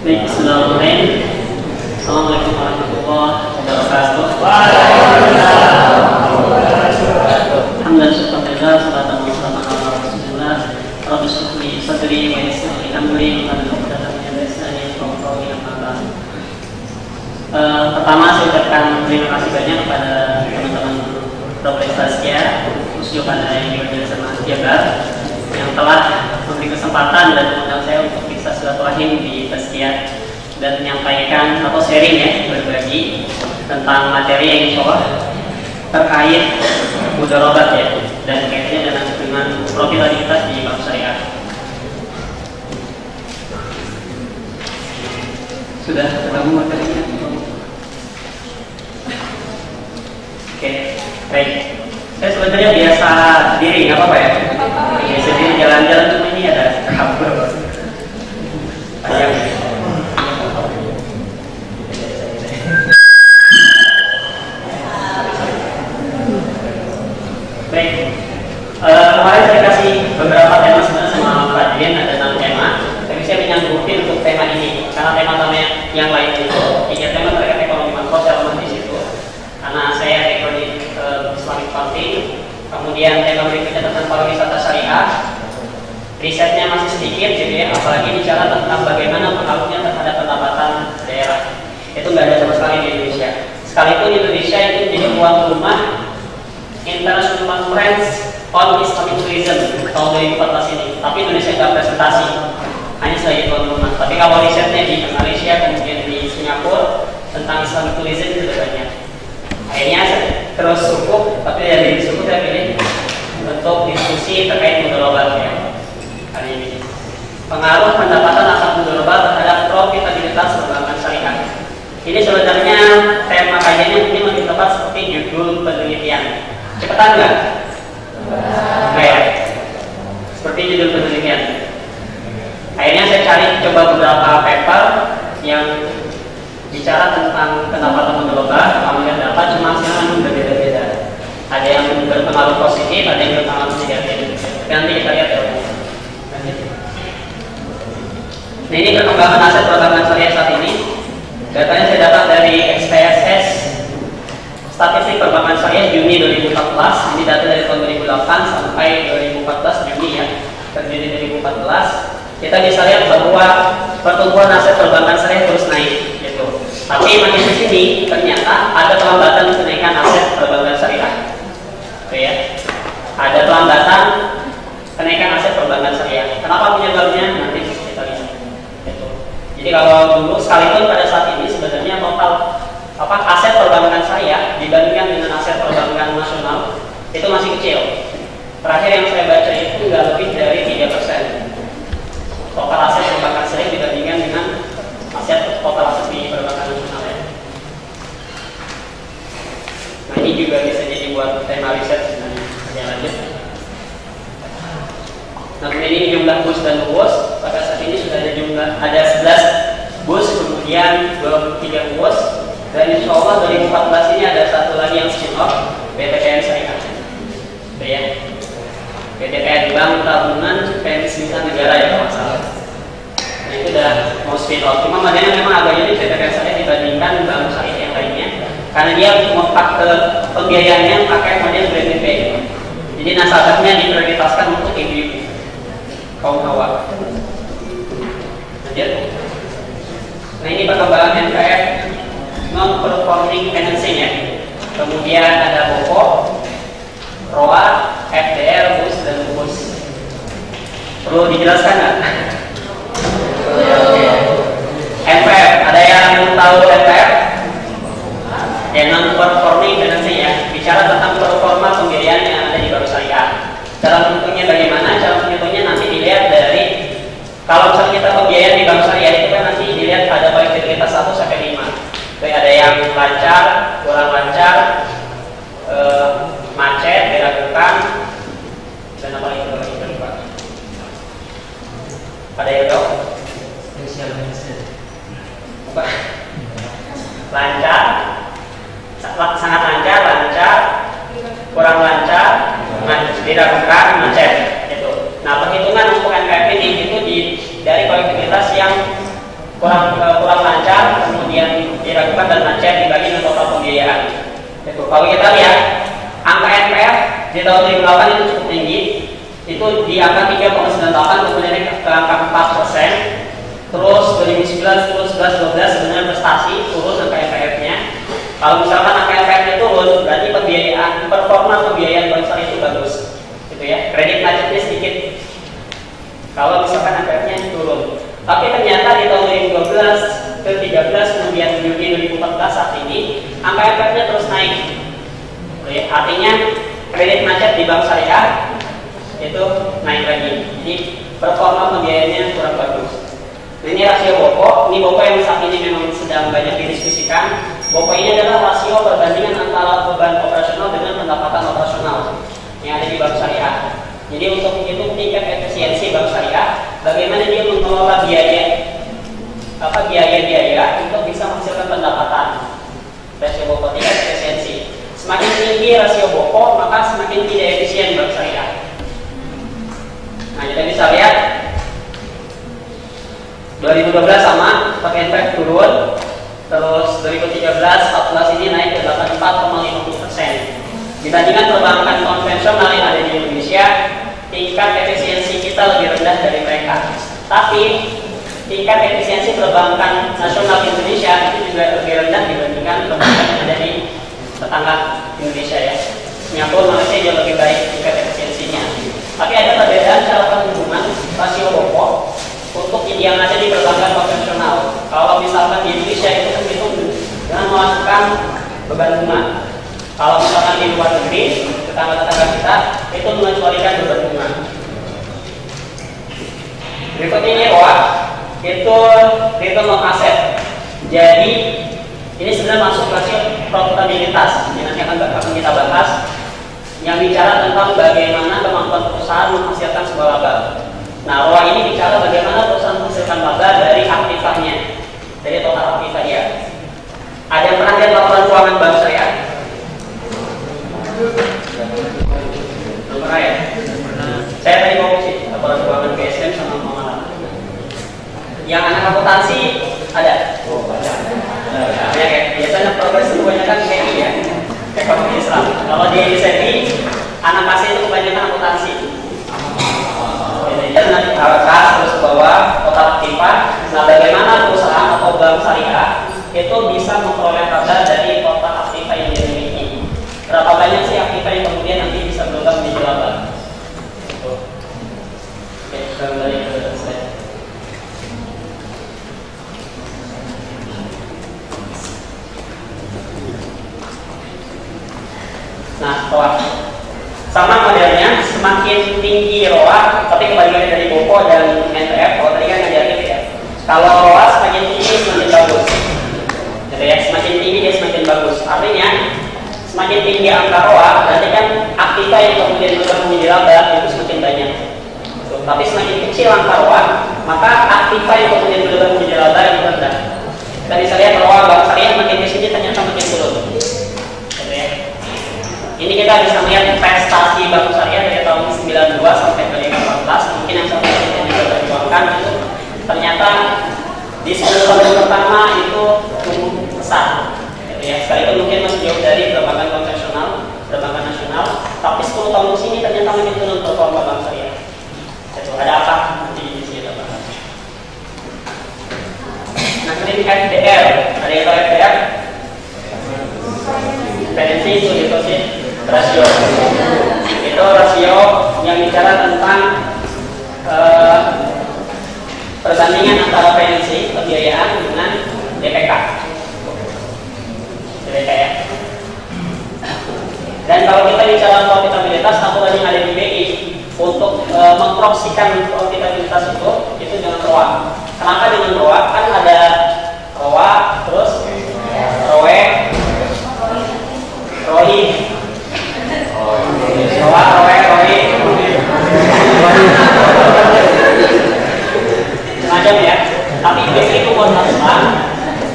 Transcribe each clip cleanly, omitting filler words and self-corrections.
Baik, bismillahirrahmanirrahim. Assalamualaikum warahmatullahi wabarakatuh. Alhamdulillah, syukurillah, salatu wassalamu ala Rasulillah. Rabbi shrah li sadri wa yassir li amri wahlul 'uqdatam min lisani yafqahu qawli. Amma ba'd. Pertama saya ucapkan terima kasih banyak kepada teman-teman Program Baskia, khususnya pada yang bersama Jabar yang telah memberi kesempatan dan mengundang saya untuk bisa silaturahim di Baskia dan menyampaikan atau sharing ya, berbagi tentang materi yang insya Allah terkait mudharabat ya, dan kaitannya dengan profitabilitas di bank syariah. Sudah ketemu materinya? Oke, baik. Saya sebenarnya biasa sendiri, nggak apa-apa ya? Biasa sendiri jalan-jalan, cuma ini ada kabel panjang. Baik, kemarin saya kasih beberapa tema sebenarnya sama Pak Dian, ada 6 tema. Tapi saya menyanggupi untuk tema ini karena tema-tema yang lain itu 3 tema terkait ekonomi makro saya lemah di situ. Karena saya ekonomi Islamic Funding, kemudian tema berikutnya tentang pariwisata syariah. Risetnya masih sedikit, jadi ya, apalagi bicara tentang bagaimana pengaruhnya terhadap pendapatan daerah. Itu nggak ada sama sekali di Indonesia. Sekalipun Indonesia itu jadi tuan rumah International Conference on Islamic Tourism tahun 2014 ini, tapi Indonesia nggak presentasi, hanya sebagai tuan rumah. Tapi kalau risetnya di Malaysia, kemudian di Singapura tentang Islamic Tourism itu sudah banyak. Akhirnya terus cukup, tapi dari cukup saya pilih untuk diskusi terkait mudharabat ya. Hari ini pengaruh pendapatan akan mudharabat terhadap profitabilitas perbankan syariah. Ini sebenarnya tema kajiannya ini lebih tepat seperti judul penelitian. Cepetan nggak? Baik. Seperti judul penelitian. Akhirnya saya cari coba beberapa paper yang bicara tentang pendapatan mudharabat, kemudian dapat cuma sekarang berbeda-beda. Ada yang berpengaruh positif, ada yang berpengaruh negatif. Nanti kita lihat ya. Nah, ini perkembangan aset perbankan syariah saat ini. Datanya saya dapat dari XPSS, statistik perbankan syariah Juni 2014. Ini data dari tahun 2008 sampai 2014 Juni ya. Ke Juni 2014 kita bisa lihat bahwa pertumbuhan aset perbankan syariah terus naik. Tapi makin di sini ternyata ada pelambatan kenaikan aset perbankan syariah. Oke ya. Ada pelambatan kenaikan aset perbankan syariah. Kenapa penyebabnya? Nanti kita lihat. Jadi kalau dulu sekalipun pada saat ini sebenarnya total aset perbankan syariah dibandingkan dengan aset perbankan nasional itu masih kecil. Terakhir yang saya baca itu nggak lebih dari 3%. Total aset perbankan syariah dibandingkan dengan aset total aset di perbankan nasional ya. Nah ini juga bisa jadi buat tema riset sebenarnya. Kita lanjut. Nah kemudian ini jumlah bus dan UOS. Pada saat ini sudah ada 11 bus, kemudian 23 UOS, dan insya Allah 2014 ini ada satu lagi yang spin-off BTPN Syariah. Ya. BTPN Bank Tabungan Pensiunan Negara ya kalau salah. Nah itu udah mau spin off. Cuma makanya memang agak jadi BTPN Syariah dibandingkan bank syariah yang lainnya, karena dia mau pakai pembiayaannya pakai model BTP. Jadi nasabahnya diprioritaskan untuk ibu-ibu kaum hawa. Lanjut. Nah ini perkembangan NPF non performing financing ya. Kemudian ada BOPO, ROA, FDR, BUS dan BUS. Perlu dijelaskan nggak? NPF, ada yang tahu NPF? Ya, non-performing financing ya. Bicara tentang performa pembiayaan yang ada di bank syariah. Cara menghitungnya bagaimana? Cara menghitungnya nanti dilihat dari, kalau misalnya kita pembiayaan di bank syariah itu kan nanti dilihat ada profitabilitas 1 sampai 5. Jadi ada yang lancar, kurang lancar, macet, diragukan, dan apa lagi? Ada yang tahu? Lancar, sangat lancar, kurang lancar, diragukan, macet. Gitu. Nah perhitungan untuk NPF ini itu dari profitabilitas yang kurang aktifan dan macet dibagi dengan total pembiayaan. Itu. Kalau kita lihat angka NPF di tahun 2008 itu cukup tinggi, itu di angka 3,98, kemudian ke angka 4%. Terus 2009, 10, 11, 12 sebenarnya prestasi turun angka NPF-nya. Kalau misalkan angka NPF-nya turun, berarti performa pembiayaan bank syariah itu bagus, gitu ya. Kredit macetnya sedikit. Kalau misalkan NPF-nya turun. Tapi ternyata di tahun 2012 ke 13 kemudian Juni 2014 saat ini angka NPF-nya terus naik. Oke, artinya kredit macet di bank syariah itu naik lagi. Jadi performa pembiayaannya kurang bagus. Nah, ini rasio BOPO. Ini BOPO yang saat ini memang sedang banyak didiskusikan. BOPO ini adalah rasio perbandingan antara beban operasional dengan pendapatan operasional yang ada di bank syariah. Jadi untuk menghitung tingkat efisiensi bank syariah, bagaimana dia mengelola biaya untuk bisa menghasilkan pendapatan. Rasio BOPO tingkat efisiensi. Semakin tinggi rasio BOPO, maka semakin tidak efisien bank syariah. Nah, kita bisa lihat 2012 sama, pakai NPF turun. Terus 2013, 14 ini naik ke 84,50%. Dibandingkan perbankan konvensional yang ada di Indonesia, tingkat efisiensi kita lebih rendah dari mereka. Tapi tingkat efisiensi perbankan nasional Indonesia itu juga lebih rendah dibandingkan perbankan yang ada di tetangga Indonesia ya. Singapura, Malaysia jauh lebih baik tingkat efisiensinya. Tapi ada perbedaan cara penghitungan rasio BOPO untuk yang ada di perbankan konvensional. Kalau misalkan di Indonesia itu terhitung dengan melakukan beban bunga. Kalau misalkan di luar negeri, tetangga-tetangga kita itu mengecualikan beban bunga. Berikut ini ROA, itu return on asset. Jadi ini sebenarnya masuk rasio profitabilitas. Ini nanti akan kita bahas. Yang bicara tentang bagaimana kemampuan perusahaan menghasilkan sebuah laba. Nah, ROA ini bicara bagaimana perusahaan menghasilkan laba dari aktifanya, dari total aktiva dia. Ada yang pernah lihat laporan keuangan bank syariah? Belum pernah ya? Saya tadi mau sih laporan keuangan BSM sama Muhammad. Yang anak akuntansi ada? Oh, banyak. Ya, biasanya progres kebanyakan KI ya, ekonomi Islam. Kalau di SMI, anak kasih itu kebanyakan akuntansi. Jadi nanti atas terus ke bawah total aktiva. Nah, bagaimana perusahaan atau bank syariah itu bisa memperoleh laba dari total aktiva yang dimiliki? Berapa banyak sih aktiva yang kemudian nanti bisa berubah menjadi laba? Oke, kembali ke slide. Nah, ROA sama modelnya, semakin tinggi ROA, tapi kembali dari BOPO dan NPF. Kalau tadi kan negatif ya. Kalau ROA semakin tinggi semakin bagus, jadi ya, semakin tinggi dia semakin bagus. Artinya semakin tinggi angka ROA, berarti kan aktiva yang kemudian berubah menjadi laba itu semakin banyak. Tapi semakin kecil angka ROA, maka aktiva yang kemudian berubah menjadi laba itu rendah. Kita bisa lihat ROA bank syariah makin kesini ternyata makin turun. Ini kita bisa melihat prestasi bank syariah dari tahun 92 sampai 2014. Mungkin yang sampai ini juga terjuangkan itu ternyata di 10 tahun pertama itu tumbuh besar. Ya, sekalipun mungkin masih jauh dari perbankan konvensional, perbankan nasional, tapi 10 tahun ke sini ternyata makin turun performa bank syariah. Itu ada apa di sini kita bahas. Nah, ini FDR, ada yang tahu FDR? Financing to deposit rasio. Itu rasio yang bicara tentang perbandingan antara financing pembiayaan dengan DPK. DPK ya. Dan kalau kita bicara profitabilitas, aturan yang ada di BI untuk memproksikan profitabilitas itu dengan ROA. Kenapa dengan ROA? Kan ada ROA, terus ROE, ROI, ROA, ROE, semacam ya. Tapi biasanya itu buat Islam.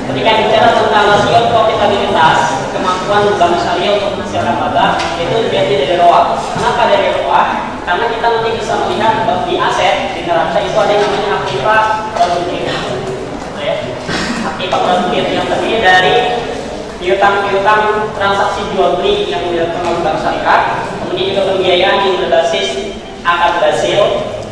Ketika bicara tentang rasio profitabilitas, kemampuan bank syariah untuk menghasilkan laba itu dilihat dari ROA. Kenapa dari ROA? Karena kita nanti bisa melihat di aset di neraca itu ada yang namanya aktiva produktif. aktiva produktif yang terdiri dari piutang transaksi jual beli yang dilakukan oleh bank syariah, kemudian juga pembiayaan yang berbasis akad hasil,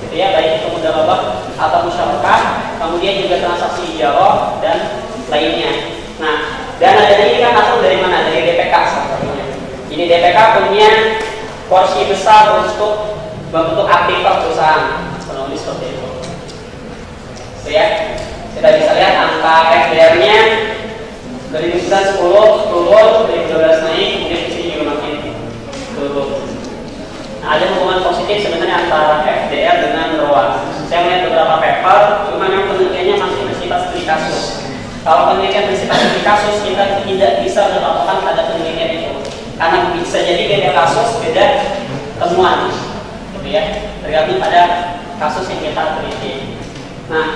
gitu ya, baik itu mudharabah atau musyarakah, kemudian juga transaksi ijarah dan lainnya. Nah, dana ini kan asal dari mana? Dari DPK sebetulnya. Jadi DPK punya porsi besar untuk membentuk aktiva perusahaan, ekonomi seperti itu. So, ya, kita bisa lihat angka FDR-nya dari 2010 turun, 2012 naik, kemudian di sini juga makin turun. Nah, ada hubungan positif sebenarnya antara FDR dengan ROA. Saya melihat beberapa paper, cuma yang penelitiannya masih bersifat studi kasus. Kalau penelitian bersifat studi kasus, kita tidak bisa berpatokan pada penelitian itu, karena bisa jadi beda kasus, beda temuan, gitu ya, tergantung pada kasus yang kita teliti. Nah,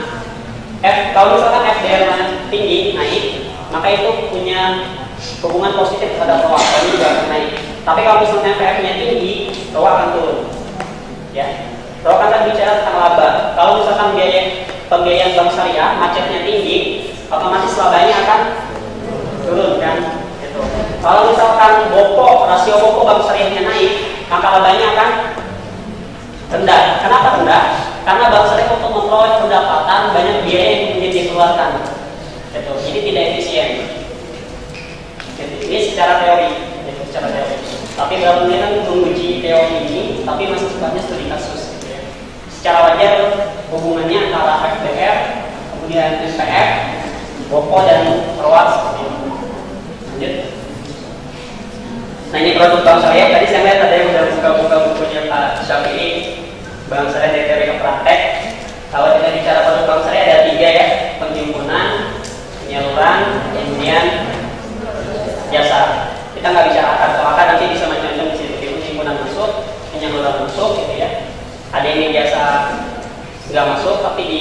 kalau misalkan FDR tinggi naik, maka itu punya hubungan positif terhadap ROA, ini juga akan naik. Tapi kalau misalnya FDR-nya tinggi, ROA akan turun. Ya, ROA kan bicara tentang laba. Kalau misalkan pembiayaan bank syariah macetnya tinggi, otomatis labanya akan turun kan? Gitu. Kalau misalkan rasio BOPO bank syariahnya naik, maka labanya akan rendah. Kenapa rendah? Karena bank syariah untuk memperoleh pendapatan banyak biaya yang kemudian dikeluarkan. Gitu. Jadi tidak efisien. Gitu. Ini secara teori, gitu, secara teori. Tapi dalam penelitian menguji teori ini, tapi masih sifatnya studi kasus. Gitu ya. Secara wajar hubungannya antara FDR, kemudian NPF, BOPO dan ROA seperti itu. Lanjut. Nah, ini produk bank syariah. Tadi saya lihat ada yang sudah buka-buka bukunya Pak Syafi'i, bank syariah dari teori ke praktek. Kalau kita bicara produk bank syariah ada 3 ya: penghimpunan, penyaluran, kemudian jasa. Kita nggak bicara akad, kalau akad nanti bisa macam-macam di situ. Penghimpunan masuk, penyaluran masuk, gitu ya. Ada yang jasa nggak masuk, tapi di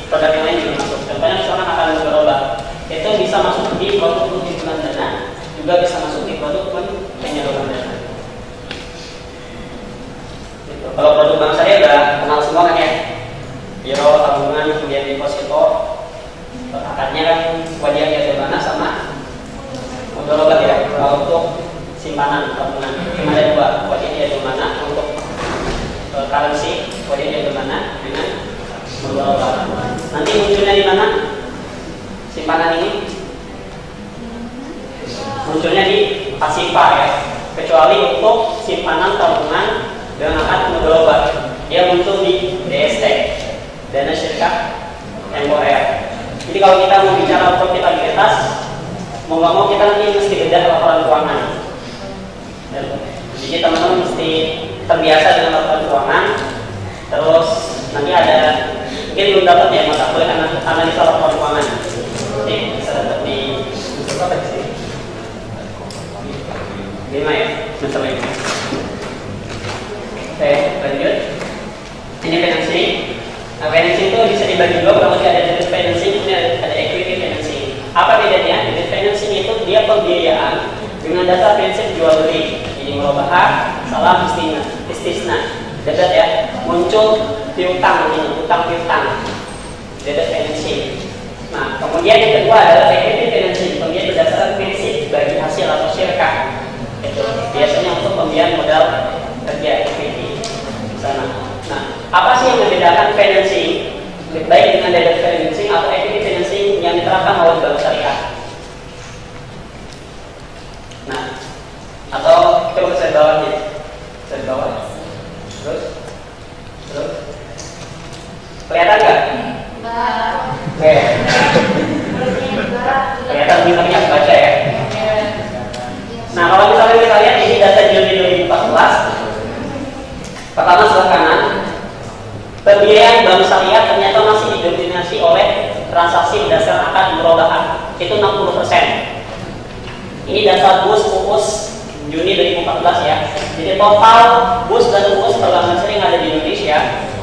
produk yang lain juga masuk. Contohnya misalkan akan berubah, itu bisa masuk di produk penghimpunan dana, juga bisa masuk di produk penyaluran dana. Gitu. Kalau produk bank syariah udah kenal semua kan ya, biro, tabungan, kemudian deposito. Akadnya kan wajah jatuh mana sama mudharabah ya. Kalau untuk simpanan tabungan cuma ada 2, wajah jatuh mana untuk currency, wajah jatuh mana dengan mudharabah. Nanti munculnya di mana simpanan ini? Munculnya di pasifa ya, kecuali untuk simpanan tabungan dengan akad mudharabah, dia muncul di DST, dana syariah temporer. Jadi kalau kita mau bicara profitabilitas, mau nggak mau kita nanti mesti bedah laporan keuangan. Jadi teman-teman mesti terbiasa dengan laporan keuangan. Terus nanti ada, mungkin belum dapat ya, maka boleh analisa laporan keuangan. Jadi bisa dapat di apa sih? 5 ya, masalah ini. Oke, lanjut. Ini financing. Nah, financing itu bisa dibagi 2, kalau ada debt financing, ada equity financing. Apa bedanya? Debt financing itu dia pembiayaan dengan dasar prinsip jual beli. Jadi murabahah, salam istisna. Debt ya, muncul piutang ini, utang piutang. Debt financing. Nah, kemudian yang kedua adalah equity financing. Pembiayaan berdasarkan prinsip bagi hasil atau syirkah. Itu biasanya untuk pembiayaan modal kerja equity di sana. Nah, apa sih yang membedakan financing baik dengan debt financing atau equity financing yang diterapkan oleh bank syariah? Nah, atau coba saya bawahnya, saya bawah, terus kelihatan nggak? Oke, kelihatan bintangnya baca ya. Nah, kalau misalnya kita lihat ini data Juni 2014. Pertama sebelah kanan, pembiayaan bank syariah ternyata masih didominasi oleh transaksi berdasarkan akad murabahah, itu 60%. Ini data BUS UUS Juni 2014 ya. Jadi total BUS dan UUS perbankan syariah yang ada di Indonesia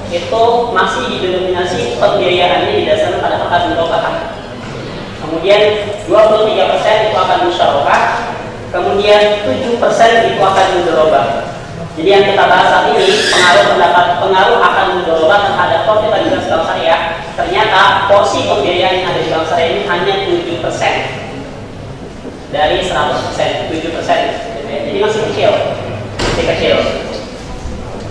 itu masih didominasi pembiayaannya didasarkan pada akad murabahah. Kemudian 23% itu akan musyarakah, kemudian 7% itu akan mudharabah. Jadi yang kita bahas saat ini pengaruh akan mudharabah terhadap profitabilitas bank syariah. Ternyata porsi pembiayaan yang ada di bank syariah ini hanya 7% dari 100%, 7%. Jadi masih kecil.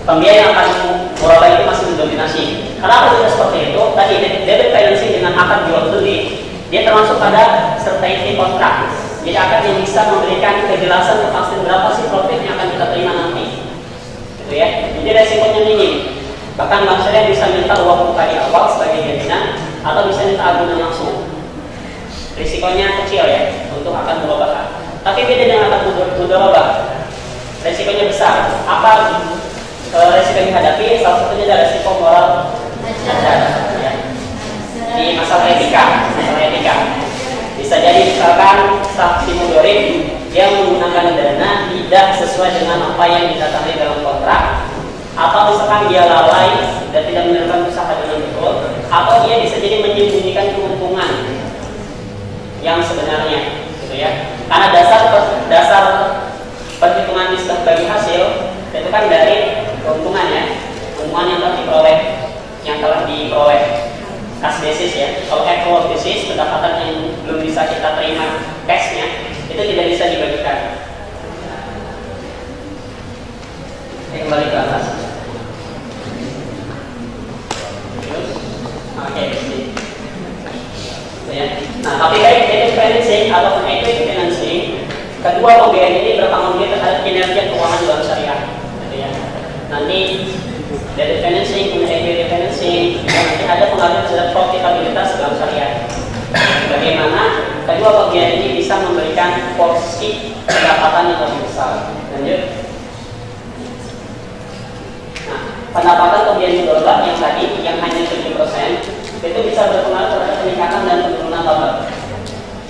Pembiayaan yang akan mudharabah itu masih mendominasi. Kenapa bisa seperti itu? Tadi debit financing dengan akad jual beli, dia termasuk pada certainty contract. Jadi akad yang bisa memberikan kejelasan kepastian berapa sih profit yang akan kita terima nanti. Gitu ya. Jadi resikonya minim. Bahkan bank syariah bisa minta uang muka di awal sebagai jaminan atau bisa minta agunan langsung. Risikonya kecil ya untuk akad mudharabah. Tapi beda dengan akad mudharabah. Risikonya besar. Apa resiko yang dihadapi? Salah satunya adalah resiko moral cacat. Ya. Di masalah etika. Bisa jadi misalkan saksi mudharib dia menggunakan dana tidak sesuai dengan apa yang ditetapkan dalam kontrak, atau misalkan dia lalai dan tidak menerapkan usaha dengan betul, atau dia bisa jadi menyembunyikan keuntungan yang sebenarnya, gitu ya. Karena dasar perhitungan bisnis bagi hasil itu kan dari keuntungan ya, keuntungan yang telah diperoleh. Cash basis ya. Kalau actual basis, pendapatan yang belum bisa kita terima cashnya itu tidak bisa dibagikan. Kembali ke atas. Oke, ya. Nah, tapi baik debit financing ataupun equity financing, kedua pembiayaan ini bertanggung jawab terhadap kinerja keuangan bank syariah. Gitu ya. Nanti debit financing, equity financing, nanti ada pengaruh terhadap profitabilitas bank syariah. Bagaimana kedua pembiayaan ini bisa memberikan porsi pendapatan yang lebih besar. Lanjut. Nah, pendapatan pembiayaan mudharabah yang tadi yang hanya 7% itu bisa berpengaruh terhadap peningkatan dan penurunan laba.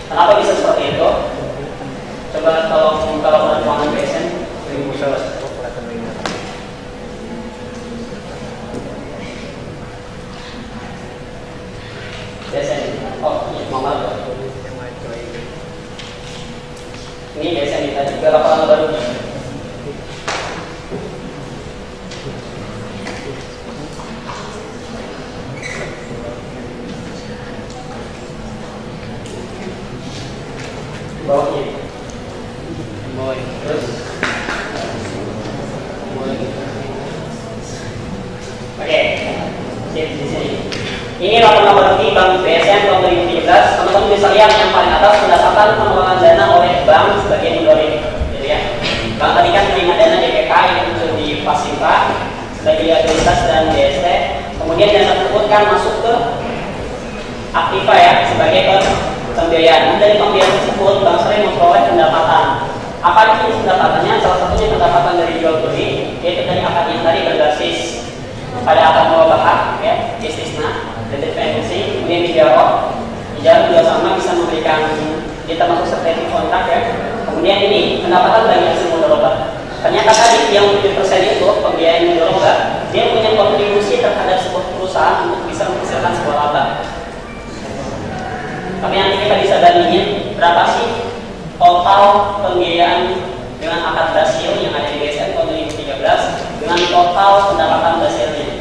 Kenapa bisa seperti itu? Coba kalau keuangan BSN oh iya, mama ini biasanya kita juga laporan baru. Bawahnya terus oke, sip di sini. Ini laporan di Bank BSN tahun 2017. Teman-teman bisa lihat yang paling atas pendapatan pengelolaan dana oleh bank sebagai mudharib, gitu ya. Bank tadi kan terima dana DPK yang muncul di Pasifa sebagai liabilitas dan BST. Kemudian dana tersebut kan masuk ke Aktiva ya sebagai pembiayaan. Dari pembiayaan tersebut bank sering memperoleh pendapatan. Apa itu pendapatannya? Salah satunya pendapatan dari jual beli, yaitu dari akad yang tadi berbasis pada akad mudharabah ya, istisna. Debit financing, kemudian ijarah juga sama bisa memberikan kita masuk certainty kontrak ya. Kemudian ini pendapatan dari hasil mudharabah. Ternyata tadi yang 7% itu pembiayaan mudharabah dia punya kontribusi terhadap sebuah perusahaan untuk bisa menghasilkan sebuah laba. Tapi nanti kita bisa bandingin berapa sih total pembiayaan dengan akad Brasil yang ada di BSN tahun 2013 dengan total pendapatan Brasilnya.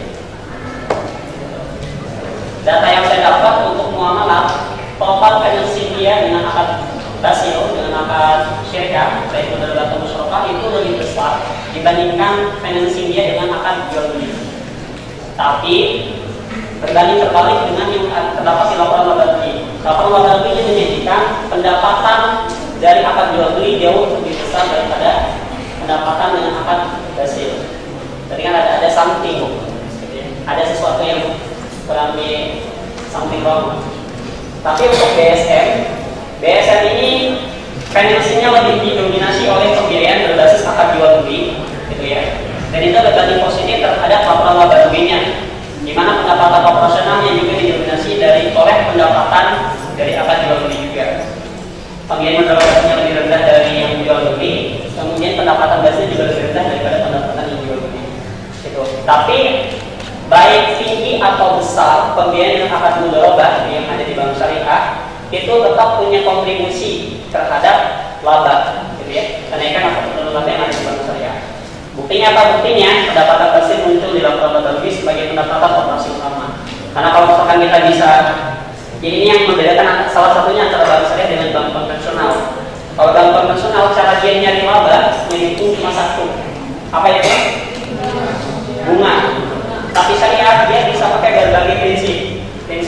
Data yang saya dapat untuk muamalah total financing dia dengan akad Brasil dengan akad syariah baik mudharabah atau musyarakah itu lebih besar dibandingkan financing dia dengan akad jual beli. Tapi berbanding terbalik dengan yang terdapat di laporan laba beli. Laporan laba beli ini menjadikan pendapatan dari akad jual beli jauh lebih besar daripada pendapatan dengan akad Brasil. Jadi kan ada something, ada sesuatu yang kurang di something wrong. Tapi untuk BSN ini financingnya lebih didominasi oleh pembiayaan berbasis akad jual beli, gitu ya. Dan itu berbanding positif terhadap laporan laba ruginya, di mana pendapatan operasionalnya juga didominasi oleh pendapatan dari akad jual beli juga. Pembiayaan mudharabahnya lebih rendah dari yang jual beli, kemudian pendapatan basisnya juga lebih rendah daripada pendapatan yang jual beli. Gitu. Tapi baik tinggi atau besar pembiayaan yang akad mudharabah yang ada di bank syariah itu tetap punya kontribusi terhadap laba, gitu ya. Kenaikan atau penurunan laba yang ada di bank syariah. Buktinya apa? Buktinya pendapatan bersih muncul di dalam database sebagai pendapatan operasi utama. Karena kalau misalkan kita bisa, jadi ini yang membedakan salah satunya antara bank syariah dengan bank konvensional. Kalau bank konvensional cara dia nyari laba menghitung cuma satu, apa itu? Bunga. Tapi syariah dia bisa pakai berbagai prinsip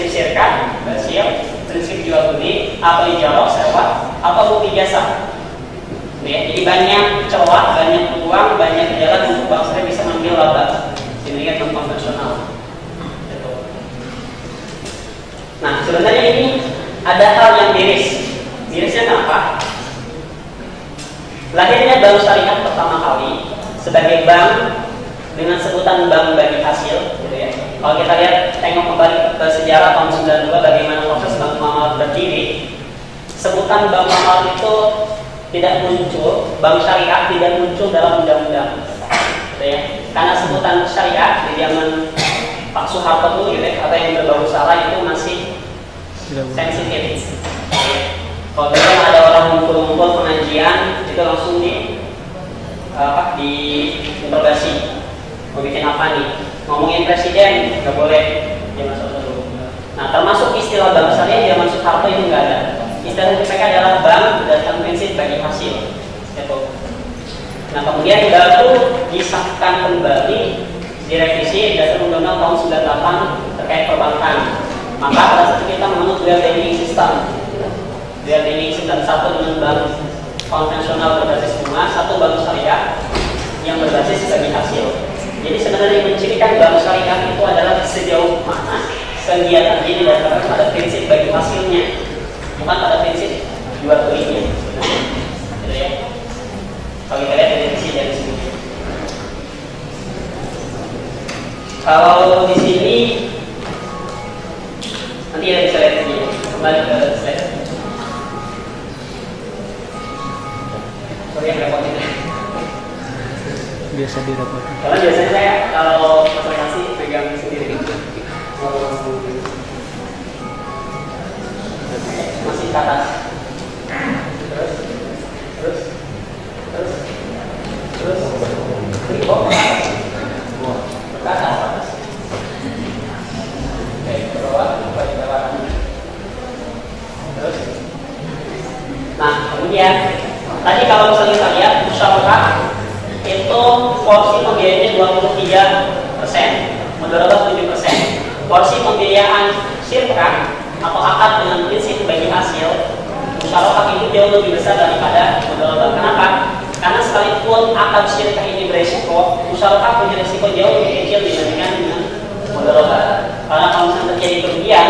syirkah, basil, prinsip jual beli, atau ijarah, sewa, atau bukti jasa. Ya, jadi banyak celah, banyak peluang, banyak jalan untuk bank syariah bisa mengambil laba dibandingkan bank konvensional. Gitu. Nah, sebenarnya ini ada hal yang miris. Mirisnya kenapa? Lahirnya bank syariah pertama kali sebagai bank dengan sebutan bank bagi hasil, gitu ya. Kalau kita lihat, tengok kembali ke sejarah tahun 92 bagaimana proses bank muamalat berdiri. Sebutan bank muamalat itu tidak muncul, bank syariah tidak muncul dalam undang-undang, gitu ya. Karena sebutan syariah di zaman Pak Soeharto dulu, gitu ya, atau yang berbau salah itu masih sensitif. Kalau misalnya ada orang ngumpul-ngumpul pengajian, itu langsung diinterogasi. Mau bikin apa nih? Ngomongin presiden nggak boleh, dia masuk dulu. Nah, termasuk istilah bank syariah zaman Soeharto itu nggak ada. Istilah mereka adalah bank berdasarkan prinsip bagi hasil. Gitu. Nah, kemudian baru disahkan kembali direvisi berdasarkan Undang-Undang tahun 98 terkait perbankan. Maka pada saat itu kita menganut dual banking system. Dual banking system, satu dengan bank konvensional berbasis bunga, satu bank syariah yang berbasis bagi hasil. Jadi sebenarnya mencirikan bank syariah itu adalah sejauh mana kegiatan ini didasarkan pada prinsip bagi hasilnya, bukan pada prinsip jual belinya. Gitu ya. Kalau kita lihat dari sini. Kalau di sini nanti kita bisa lihat lagi. Kembali ke slide. Sorry yang repot ini. Biasa didapat. Karena biasanya saya kalau presentasi pegang sendiri. Masih ke atas. Terus. Ke atas. Oke, ke bawah. Terus. Nah, kemudian tadi kalau misalnya kita lihat musyawarah itu porsi pembiayanya 23%, mudharabah 7%. Porsi pembiayaan syirkah atau akad dengan prinsip bagi hasil musyawarah itu jauh lebih besar daripada mudharabah. Kenapa? Karena sekalipun akad syirkah ini beresiko, musyawarah punya risiko jauh lebih kecil dibandingkan dengan mudharabah. Karena kalau misalnya terjadi kerugian,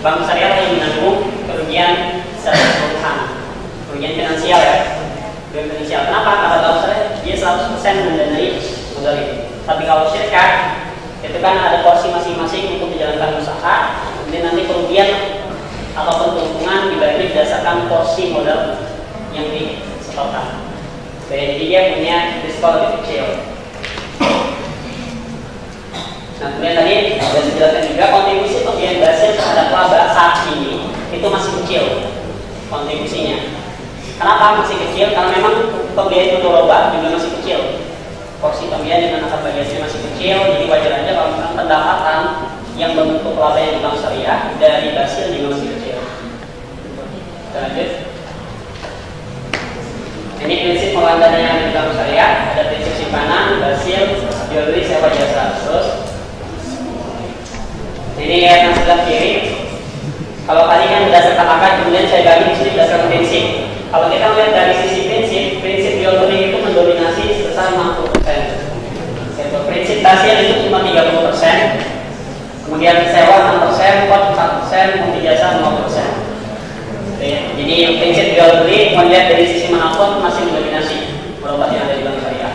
bank syariah yang menanggung kerugian secara keseluruhan, kerugian finansial ya. Finansial. Kenapa? Karena bank syariah dia 100% mendanai modal itu. Tapi kalau syirkah itu kan ada porsi masing-masing untuk menjalankan usaha, kemudian nanti kerugian ataupun keuntungan dibagi berdasarkan porsi modal yang disetorkan. Jadi dia punya risiko lebih kecil. Nah, kemudian tadi sudah dijelaskan juga kontribusi pembiayaan basil terhadap laba saat ini itu masih kecil kontribusinya. Kenapa masih kecil? Karena memang pembiayaan mudharabah juga masih kecil. Porsi pembiayaan dengan akad bagi hasil masih kecil, jadi wajar aja kalau misalkan pendapatan yang membentuk laba yang di bank syariah dari basil juga masih kecil. Kita lanjut. Ini prinsip pengelolaan dana yang di bank syariah, ada prinsip simpanan, basil, jual beli, sewa jasa. Terus ini lihat yang sebelah kiri. Kalau tadi kan berdasarkan akad, kemudian saya bagi di sini berdasarkan prinsip. Kalau kita lihat dari sisi prinsip jual beli itu mendominasi sebesar 60%. Prinsip basil itu cuma 30%. Kemudian sewa 6%, pot 4%, bukti jasa 0%. Jadi prinsip jual beli melihat dari sisi manapun masih mendominasi berobat yang ada di bank syariah.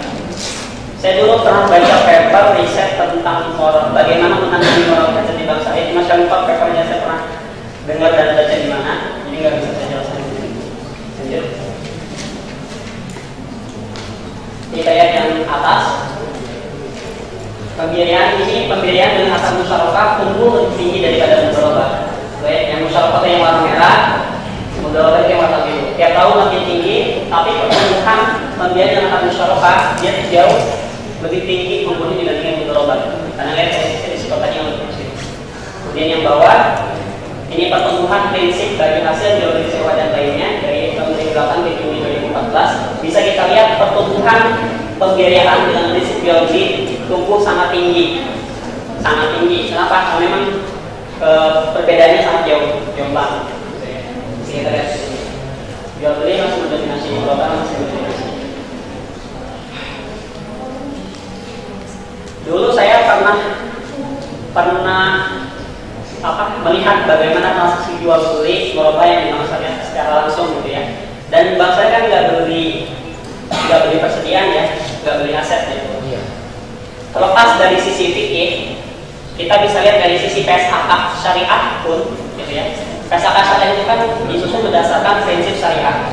Saya dulu pernah baca paper riset tentang bagaimana menangani moral hazard di bank syariah. Cuma sekali papernya saya pernah dengar dan baca di mana, jadi nggak bisa saya jelaskan. Lanjut. Kita lihat yang atas. Pembiayaan ini pembiayaan dengan asal musyawarah tumbuh lebih tinggi daripada mudharabah. Yang musyawarah yang warna merah, mudharabah yang warna biru. Tiap tahun makin tinggi, tapi pertumbuhan pembiayaan dengan asal musyawarah dia jauh lebih tinggi komponen dibandingkan mudharabah. Karena lihat risiko tadi yang lebih kecil. Kemudian yang bawah ini pertumbuhan prinsip bagi hasil jual beli sewa dan lainnya dari tahun 2008 ke Juni 2014. Bisa kita lihat pertumbuhan pembiayaan dengan prinsip jual beli tumbuh sangat tinggi. Sangat tinggi. Kenapa? Karena memang perbedaannya sangat jauh banget. Bisa kita lihat di sini. Jual beli masih mendominasi, mudharabah masih mendominasi. Dulu saya pernah melihat bagaimana transaksi jual beli mudharabah yang dimaksudkan secara langsung gitu ya. Dan bank saya kan nggak beli persediaan ya, nggak beli aset gitu. Terlepas dari sisi fikih, kita bisa lihat dari sisi PSAK syariah pun gitu ya. PSAK syariah itu kan disusun berdasarkan prinsip syariah.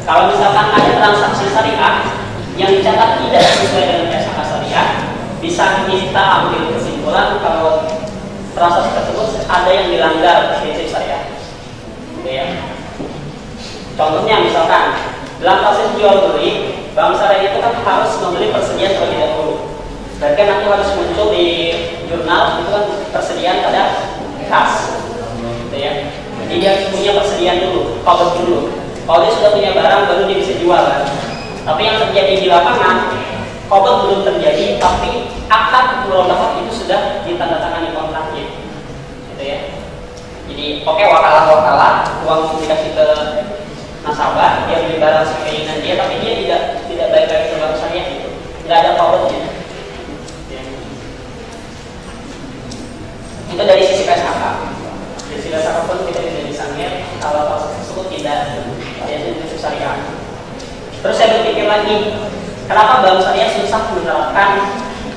Kalau misalkan ada transaksi syariah yang dicatat tidak sesuai dengan PSAK syariah, bisa kita ambil kesimpulan kalau transaksi tersebut ada yang dilanggar prinsip syariah. Gitu ya. Contohnya misalkan dalam proses jual beli, bank syariah itu kan harus membeli persediaan terlebih dahulu. Berarti nanti harus muncul di jurnal itu kan persediaan pada kas, gitu ya. Jadi dia harus punya persediaan dulu, cover dulu. Kalau dia sudah punya barang, baru dia bisa jual kan. Tapi yang terjadi di lapangan, cover belum terjadi, tapi akad mudharabah itu sudah ditandatangani kontraknya, gitu ya. Jadi oke, wakalah, uang dikasih ke nasabah, dia beli barang sekeinginan dia, tapi dia tidak baik-baik ke bank syariah gitu, nggak ada covernya. Itu dari sisi PSAK. Dari sisi PSAK pun kita bisa lihat kalau proses tersebut tidak prinsip syariah. Terus saya berpikir lagi, kenapa bank syariah susah menerapkan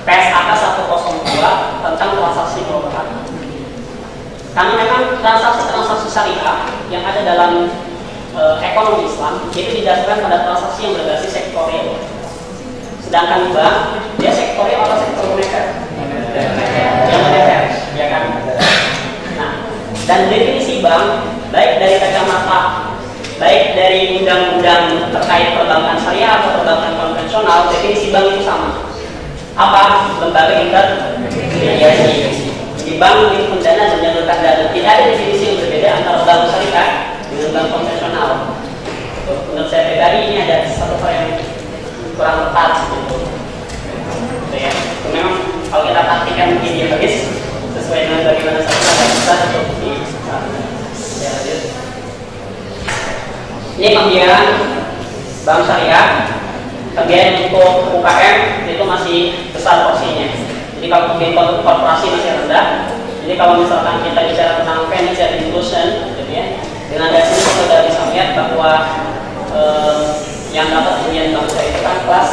PSAK 102 tentang transaksi mudharabah? Karena memang transaksi syariah yang ada dalam ekonomi Islam itu didasarkan pada transaksi yang berbasis sektorial. Sedangkan bank dia sektorial atau sektor moneter? Yang moneter, ya kan? Nah, dan definisi bank baik dari kacamata, baik dari undang-undang terkait perbankan syariah atau perbankan konvensional, definisi bank itu sama. Apa? Lembaga intermediasi. Di bank itu mendana dan menyalurkan dana. Tidak ada definisi yang berbeda antara bank syariah dengan bank konvensional. Menurut saya pribadi ini ada satu hal yang kurang tepat gitu. Ya. Memang kalau kita praktikan begini habis sesuai dengan bagaimana saya bisa untuk di ya, lanjut. Ini pembiayaan bank syariah, pembiayaan untuk UKM itu masih besar porsinya. Jadi kalau pembiayaan korporasi masih rendah. Jadi kalau misalkan kita bicara tentang financial inclusion, gitu ya, dengan dari sini kita sudah bisa melihat bahwa yang dapat pembiayaan bank syariah itu kan kelas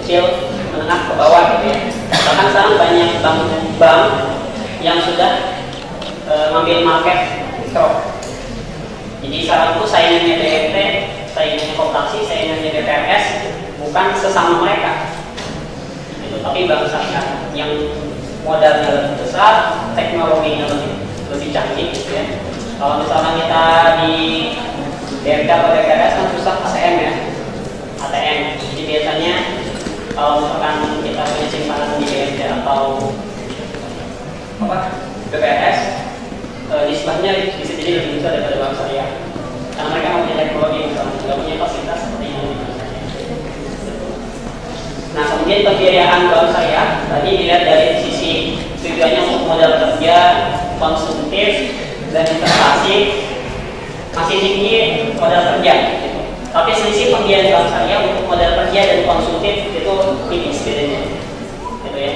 kecil, menengah ke bawah gitu ya. Bahkan sekarang banyak bank yang sudah mengambil market mikro. Jadi saat itu saingannya BNT, saingannya koperasi, saingannya BPRS bukan sesama mereka, gitu. Tapi bank syariah yang modalnya lebih besar, teknologinya lebih canggih, gitu ya. Kalau misalnya kita di BNT atau BPRS kan susah ATM ya, ATM. Jadi biasanya kalau misalkan kita punya simpanan di BNT atau BPRS, nisbahnya bisa jadi lebih besar daripada bank syariah. Karena mereka punya teknologi misalnya, tidak punya fasilitas seperti yang dimiliki. Nah, kemudian pembiayaan bank syariah tadi dilihat dari sisi tujuannya untuk modal kerja, konsumtif, dan investasi masih tinggi modal kerja. Gitu. Tapi selisih pembiayaan bank syariah untuk modal kerja dan konsumtif itu tipis bedanya, gitu ya,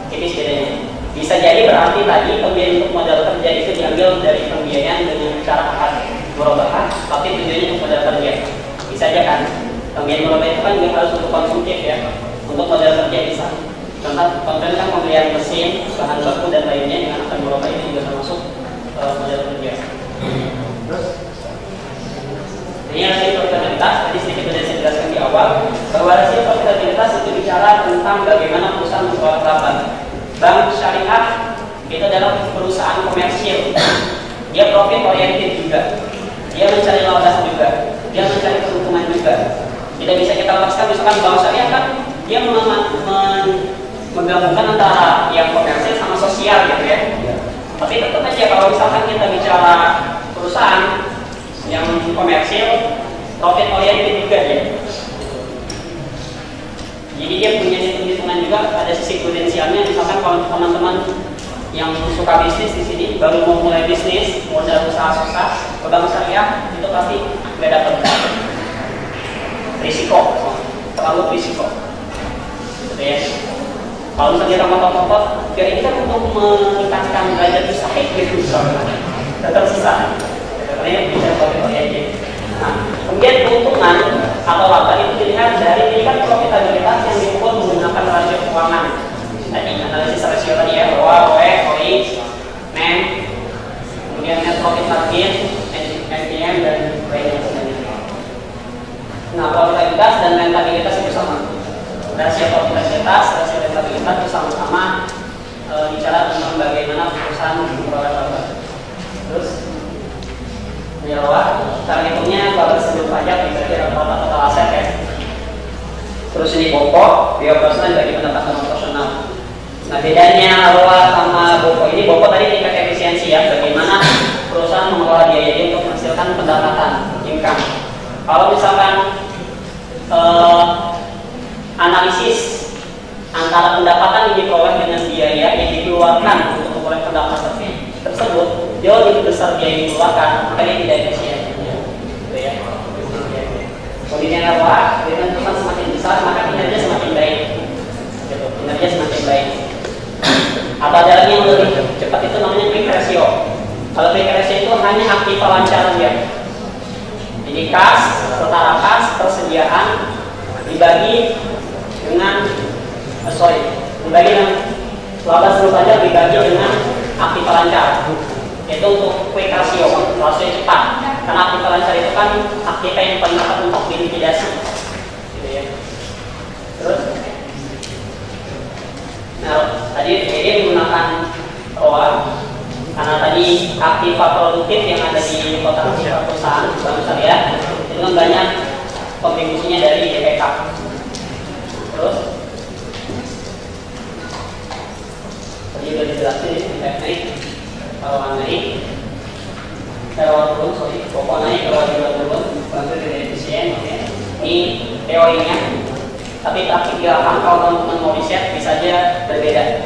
tipis bedanya. Bisa jadi berarti tadi pembiayaan untuk modal kerja itu diambil dari pembiayaan dengan cara akad mudharabah, tapi tujuannya untuk modal kerja. Bisa aja kan? Pembiayaan mudharabah itu kan juga harus untuk konsumtif ya, untuk modal kerja bisa. Contoh kan pembelian mesin, bahan baku dan lainnya dengan akad mudharabah ini juga termasuk modal kerja. Terus ini rasio profitabilitas, tadi sedikit sudah saya jelaskan di awal bahwa rasio profitabilitas itu bicara tentang bagaimana perusahaan mengelola laba. Bank syariah itu adalah perusahaan komersil, dia profit oriented juga, dia mencari laba juga, dia mencari keuntungan juga. Tidak bisa kita lepaskan misalkan bank syariah kan dia menggabungkan antara yang komersil sama sosial gitu ya. Tapi tetap aja kalau misalkan kita bicara perusahaan yang komersil, profit oriented juga ya. Jadi dia punya hitung-hitungan juga, ada sisi prudensialnya. Misalkan kalau teman-teman yang suka bisnis di sini baru mau mulai bisnis, modal usaha susah, ke bank syariah itu pasti nggak dapat risiko, terlalu risiko. Gitu ya. Kalau misalnya kita ngotot-ngotot, ya ini kan untuk meningkatkan derajat usaha gitu, tetap susah. Karena bisa aja. Nah, kemudian keuntungan atau laba itu dilihat dari tingkat profitabilitas yang diukur menggunakan rasio keuangan. Tadi analisis rasio tadi ya, ROA, ROE, ROI, NEM, kemudian net profit margin, NPM dan lainnya. Nah, profitabilitas dan rentabilitas itu sama. Rasio profitabilitas, rasio rentabilitas itu sama-sama bicara tentang bagaimana perusahaan memperoleh laba. Terus ROA, cara hitungnya kalau sebelum pajak bisa jadi rata-rata total aset ya. Terus ini BOPO, biaya operasional bagi pendapatan operasional. Nah bedanya ROA sama BOPO ini, BOPO tadi tingkat efisiensi ya, bagaimana perusahaan mengelola biaya untuk menghasilkan pendapatan, income. Kalau misalkan analisis antara pendapatan yang diperoleh dengan biaya yang dikeluarkan untuk memperoleh pendapatan tersebut jauh lebih besar biaya yang dikeluarkan, maka dia tidak efisien. Gitu ya. Kemudian ROA, dengan teman semakin besar maka kinerja semakin baik. Gitu. Kinerja semakin baik. Atau ada lagi yang lebih cepat itu namanya quick ratio. Kalau quick ratio itu hanya aktiva lancar dia. Jadi kas, setara kas, persediaan dibagi dengan dibagi dengan laba seluruh pajak dibagi dengan aktiva lancar. Itu untuk quick ratio, rasio cepat. Karena aktiva lancar itu kan aktiva yang paling cepat untuk dilikuidasi. Gitu ya. Terus, nah tadi ini menggunakan ROA karena tadi aktiva produktif yang ada di kotak aktiva perusahaan bank syariah itu kan banyak kontribusinya dari DPK. Terus, tadi sudah dijelasin ini kalau naik, kalau turun, pokok naik, kalau juga turun, bantu dari efisien. Ini teorinya, tapi praktik di lapangan kalau teman-teman mau riset bisa aja berbeda.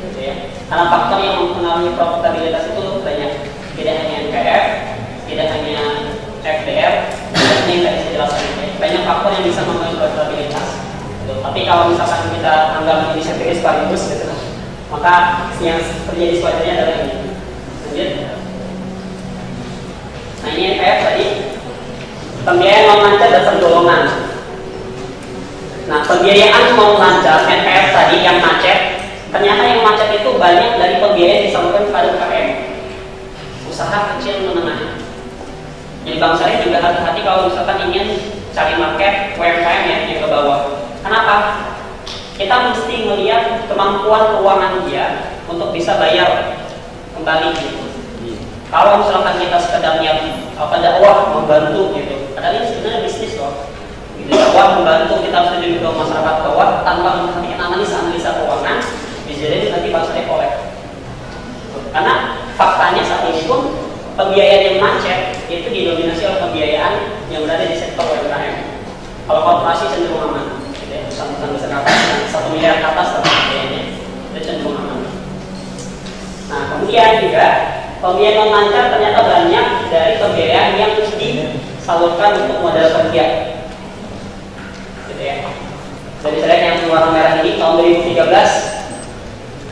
Gitu ya. Karena faktor yang mempengaruhi profitabilitas itu banyak, tidak hanya NPF, tidak hanya FDR, tidak hanya yang tadi saya jelaskan. Banyak faktor yang bisa mempengaruhi profitabilitas. Gitu. Tapi kalau misalkan kita anggap ini sebagai sekaligus, gitu, maka yang terjadi sewajarnya adalah ini. Nah ini NPF tadi pembiayaan mau lancar dasar golongan. Nah pembiayaan mau lancar NPF tadi yang macet, ternyata yang macet itu banyak dari pembiayaan yang disalurkan kepada UKM, usaha kecil menengah. Jadi bank syariah juga hati-hati kalau misalkan ingin cari market UMKM ya yang ke bawah. Kenapa? Kita mesti melihat kemampuan keuangan dia untuk bisa bayar kembali gitu. Kalau misalkan kita sekedar niat dakwah membantu gitu, padahal ini sebenarnya bisnis loh. Gitu, dakwah membantu kita harus tunjukin ke masyarakat bawah tanpa memperhatikan analisa keuangan, bisa jadi nanti bangsa kolek. Karena faktanya saat ini pun pembiayaan yang macet itu didominasi oleh pembiayaan yang berada di sektor UMKM. Kalau korporasi cenderung aman, gitu ya, perusahaan besar atas 1 miliar ke atas pembiayaannya itu cenderung aman. Nah kemudian juga pembiayaan lancar ternyata banyak dari pembiayaan yang disalurkan untuk modal kerja, gitu ya. Jadi saya yang warna merah ini tahun 2013,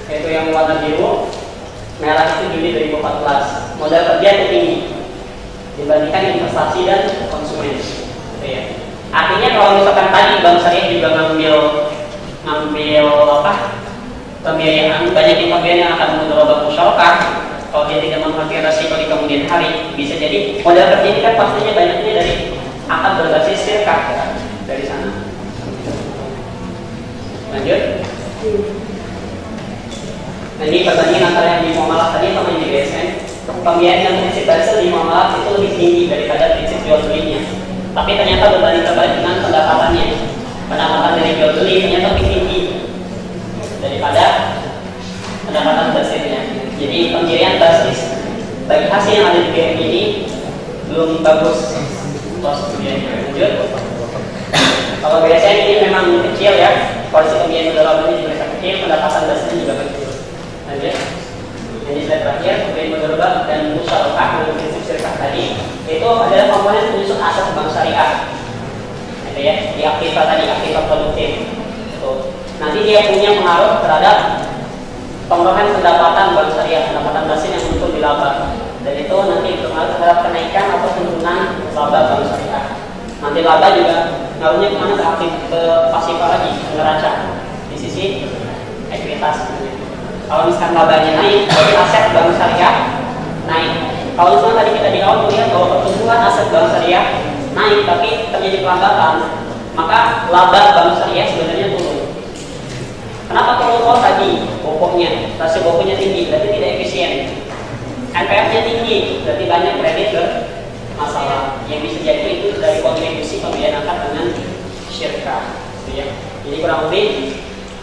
yaitu yang warna biru, merah itu Juli 2014. Modal kerja itu tinggi dibandingkan investasi dan konsumen, gitu ya. Artinya kalau misalkan tadi bank syariah juga ngambil pembiayaan, banyak pembiayaan yang akan mendorong musyawarah. Kalau dia tidak mengerti resiko di kemudian hari, bisa jadi modal kerja ini kan pastinya banyaknya dari akad berbasis sirkah kan? Dari sana. Lanjut. Nah ini perbandingan antara yang di muamalah tadi sama yang di BSN. Pembiayaan yang prinsip dasar di muamalah itu lebih tinggi daripada prinsip jual belinya. Tapi ternyata berbanding terbalik dengan pendapatannya. Pendapatan dari jual beli ternyata Kalau BSN ini memang kecil ya, koalisi pembiayaan modal ini juga kecil, pendapatan dasarnya juga kecil. Lanjut. Jadi slide terakhir, pembiayaan modal bank dan musyarakah dengan prinsip syariah tadi itu adalah komponen penyusun aset bank syariah. Itu ya, di aktiva tadi, aktiva produktif. Nanti dia punya pengaruh terhadap pengembangan pendapatan bank syariah, pendapatan dasar yang muncul di laba, dan itu nanti berpengaruh terhadap kenaikan atau penurunan laba bank syariah. Nanti laba juga ngaruhnya kemana, ke aktif, ke pasifa lagi, ke neraca di sisi ekuitas. Kalau misalkan labanya naik, berarti aset bank syariah naik. Kalau misalkan tadi kita di awal melihat bahwa pertumbuhan aset bank syariah naik tapi terjadi pelambatan, maka laba bank syariah sebenarnya turun. Kenapa turun? Oh tadi bokoknya, rasio bokoknya tinggi, berarti tidak efisien. NPF-nya tinggi, berarti banyak kredit bermasalah. Yang bisa jadi itu dari kontribusi pembiayaan akad dengan syirkah. Ya. Jadi kurang lebih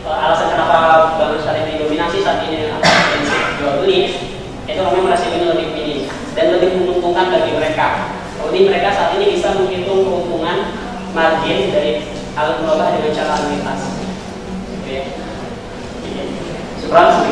alasan kenapa bank syariah didominasi saat ini dengan prinsip jual beli itu memang rasionya lebih tinggi dan lebih menguntungkan bagi mereka. Jadi mereka saat ini bisa menghitung keuntungan margin dari alat murabah dengan cara anuitas. Oke. Sekarang